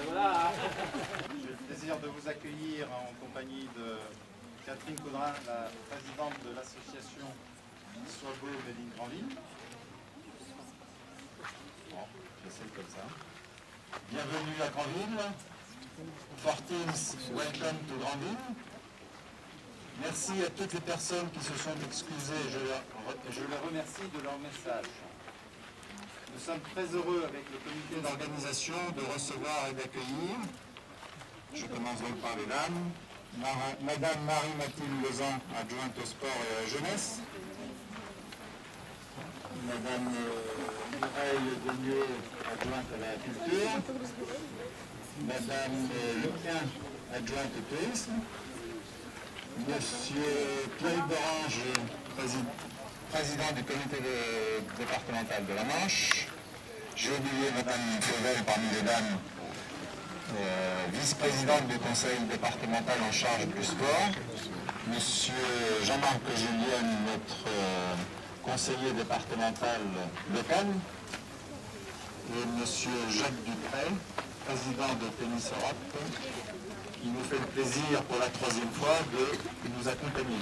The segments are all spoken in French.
Voilà. J'ai le plaisir de vous accueillir en compagnie de Catherine Caudrin, la présidente de l'association Soibeau Made in Granville. Bon, j'essaie comme ça. Bienvenue à Granville. Fortins, welcome to Granville. Merci à toutes les personnes qui se sont excusées. Je les remercie de leur message. Nous sommes très heureux avec le comité d'organisation de recevoir et d'accueillir. Je commence donc par les dames. Madame Marie-Mathilde Lezan, adjointe au sport et à la jeunesse. Madame Mireille Denieux, adjointe à la culture. Madame Lequin, adjointe au tourisme. Monsieur Pierre Dorange, président du comité départemental de la Manche. J'ai oublié Madame Fauvel parmi les dames, vice-présidente du conseil départemental en charge du sport. Monsieur Jean-Marc Julien, notre conseiller départemental local. Et monsieur Jacques Dupré, président de Tennis Europe, qui nous fait le plaisir pour la troisième fois de nous accompagner.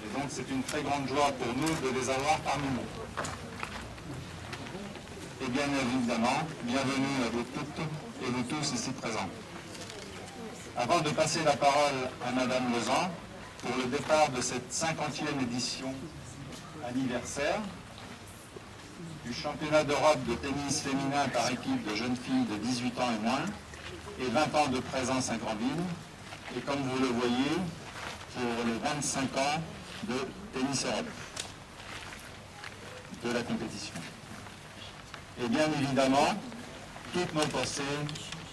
Et donc c'est une très grande joie pour nous de les avoir parmi nous. Et bien évidemment, bienvenue à vous toutes et vous tous ici présents. Avant de passer la parole à Madame Lezan pour le départ de cette 50e édition anniversaire du championnat d'Europe de tennis féminin par équipe de jeunes filles de 18 ans et moins, et 20 ans de présence à Granville, et comme vous le voyez, pour les 25 ans de Tennis Europe, de la compétition. Et bien évidemment, toutes nos pensées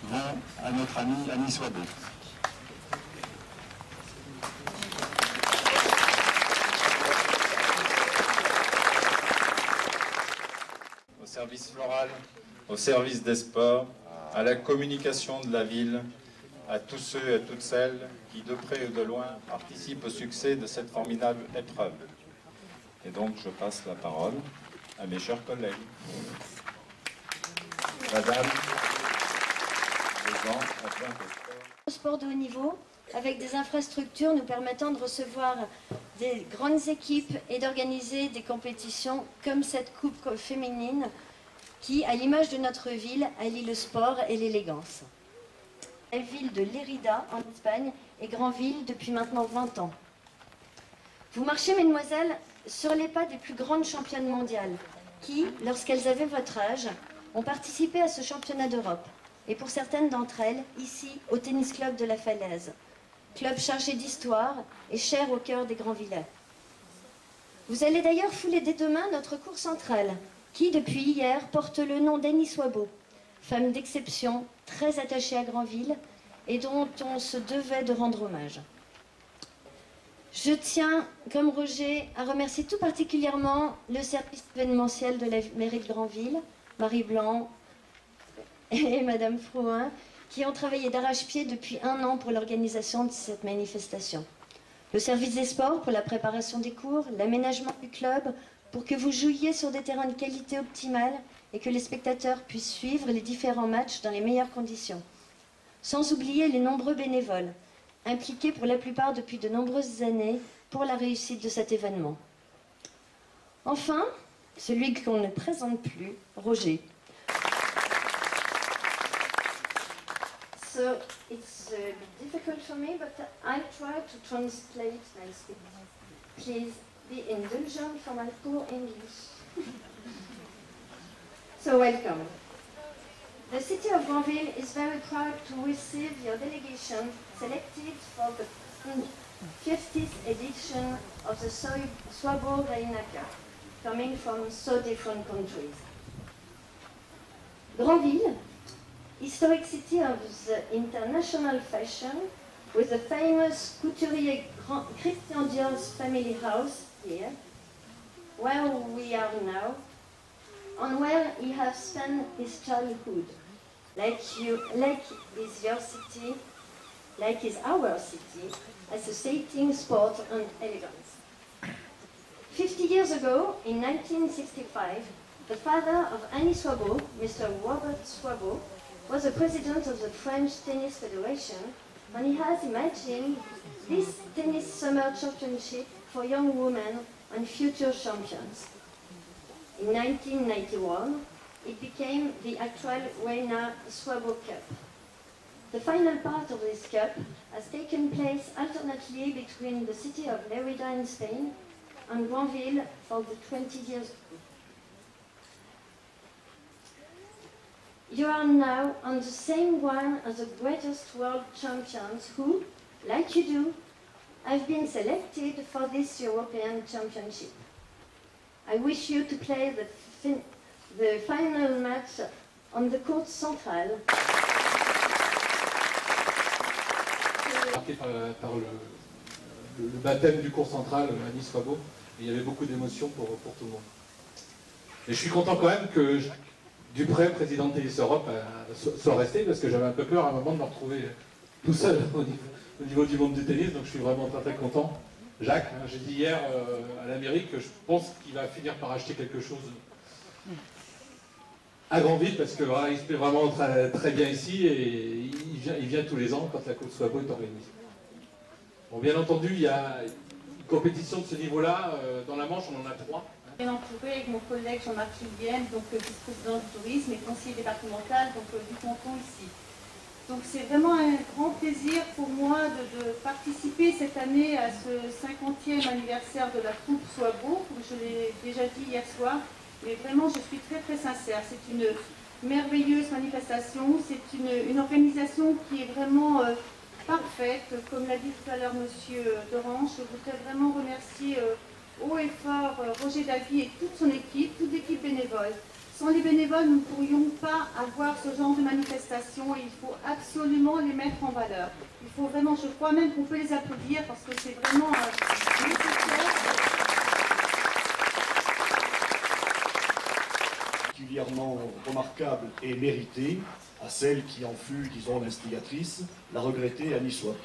vont à notre amie Annie Soibeau. Au service floral, au service des sports, à la communication de la ville, à tous ceux et à toutes celles qui, de près ou de loin, participent au succès de cette formidable épreuve. Et donc, je passe la parole à mes chers collègues. Madame Lezan, adjointe au sport. Sport de haut niveau, avec des infrastructures nous permettant de recevoir des grandes équipes et d'organiser des compétitions comme cette coupe féminine qui, à l'image de notre ville, allie le sport et l'élégance. La ville de Lérida, en Espagne, et Granville depuis maintenant 20 ans. Vous marchez, mesdemoiselles, sur les pas des plus grandes championnes mondiales qui, lorsqu'elles avaient votre âge, ont participé à ce championnat d'Europe. Et pour certaines d'entre elles, ici, au Tennis Club de la Falaise, club chargé d'histoire et cher au cœur des Granvillais. Vous allez d'ailleurs fouler dès demain notre cour centrale, qui, depuis hier, porte le nom d'Annie Soibeau, femme d'exception, très attachée à Granville, et dont on se devait de rendre hommage. Je tiens, comme Roger, à remercier tout particulièrement le service événementiel de la mairie de Granville, Marie Blanc et Madame Frouin, qui ont travaillé d'arrache-pied depuis 1 an pour l'organisation de cette manifestation. Le service des sports pour la préparation des cours, l'aménagement du club, pour que vous jouiez sur des terrains de qualité optimale et que les spectateurs puissent suivre les différents matchs dans les meilleures conditions. Sans oublier les nombreux bénévoles, impliqués pour la plupart depuis de nombreuses années pour la réussite de cet événement. Enfin, celui qu'on ne présente plus, Roger. So it's difficult for me, but I try to translate nicely. Please be indulgent for my poor English. So welcome. The city of Granville is very proud to receive your delegation selected for the 50th edition of the Swabo Reinaka, coming from so different countries. Granville, historic city of the international fashion, with the famous couturier Christian Dior's family house here, where we are now, and where he has spent his childhood. Like is your city, like is our city, associating sport and elegance. 50 years ago, in 1965, the father of Annie Swabo, Mr. Robert Swabo, was the president of the French Tennis Federation, and he has imagined this tennis summer championship for young women and future champions. In 1991, it became the actual Reina Swabo Cup. The final part of this cup has taken place alternately between the city of Lerida in Spain and Granville for the 20 years. You are now on the same one as the greatest world champions who, like you do, have been selected for this European Championship. I wish you to play the final match on the court centrale. Marqué par le baptême du cours central, Annie Swabo, il y avait beaucoup d'émotions pour tout le monde. Et je suis content quand même que Jacques Dupré, président de Tennis Europe, soit resté, parce que j'avais un peu peur à un moment de me retrouver tout seul au niveau du monde du tennis, donc je suis vraiment très content. Jacques, j'ai dit hier à la mairie que je pense qu'il va finir par acheter quelque chose à Granville, parce que voilà, il se plaît vraiment très bien ici, et il vient tous les ans quand la Coupe Swabo est organisée. Bon, bien entendu, il y a une compétition de ce niveau-là, dans la Manche, on en a 3. Bien entouré avec mon collègue Jean-Marc Julienne, donc vice-président du tourisme et conseiller départemental du canton ici. Donc c'est vraiment un grand plaisir pour moi de participer cette année à ce 50e anniversaire de la Coupe Swabo, comme je l'ai déjà dit hier soir, mais vraiment je suis très sincère. C'est une merveilleuse manifestation, c'est une organisation qui est vraiment parfaite. Comme l'a dit tout à l'heure Monsieur Dorange, je voudrais vraiment remercier haut et fort Roger Davy et toute son équipe, toute l'équipe bénévole. Sans les bénévoles, nous ne pourrions pas avoir ce genre de manifestation et il faut absolument les mettre en valeur. Il faut vraiment, je crois même qu'on peut les applaudir parce que c'est vraiment nécessaire. Particulièrement remarquable et méritée à celle qui en fut, disons, l'instigatrice, la regrettée Annie Swabo.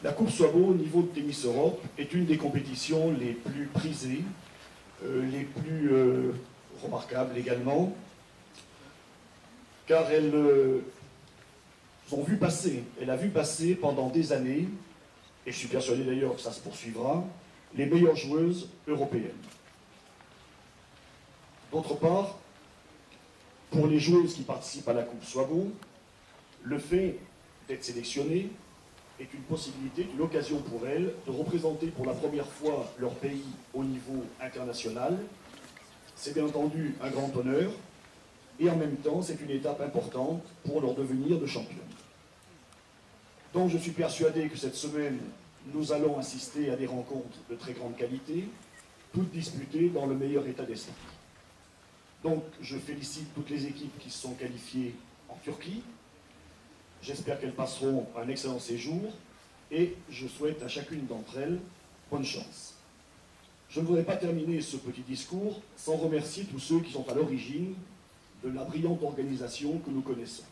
La Coupe Swabo au niveau de Tennis Europe est une des compétitions les plus prisées, les plus remarquables également, car elle a vu passer pendant des années, et je suis persuadé d'ailleurs que ça se poursuivra, les meilleures joueuses européennes. D'autre part, pour les joueuses qui participent à la Coupe Swabo, le fait d'être sélectionnées est une possibilité, une occasion pour elles de représenter pour la première fois leur pays au niveau international. C'est bien entendu un grand honneur et en même temps c'est une étape importante pour leur devenir de championnes. Donc je suis persuadé que cette semaine nous allons assister à des rencontres de très grande qualité, toutes disputées dans le meilleur état d'esprit. Donc je félicite toutes les équipes qui se sont qualifiées en Turquie. J'espère qu'elles passeront un excellent séjour et je souhaite à chacune d'entre elles bonne chance. Je ne voudrais pas terminer ce petit discours sans remercier tous ceux qui sont à l'origine de la brillante organisation que nous connaissons.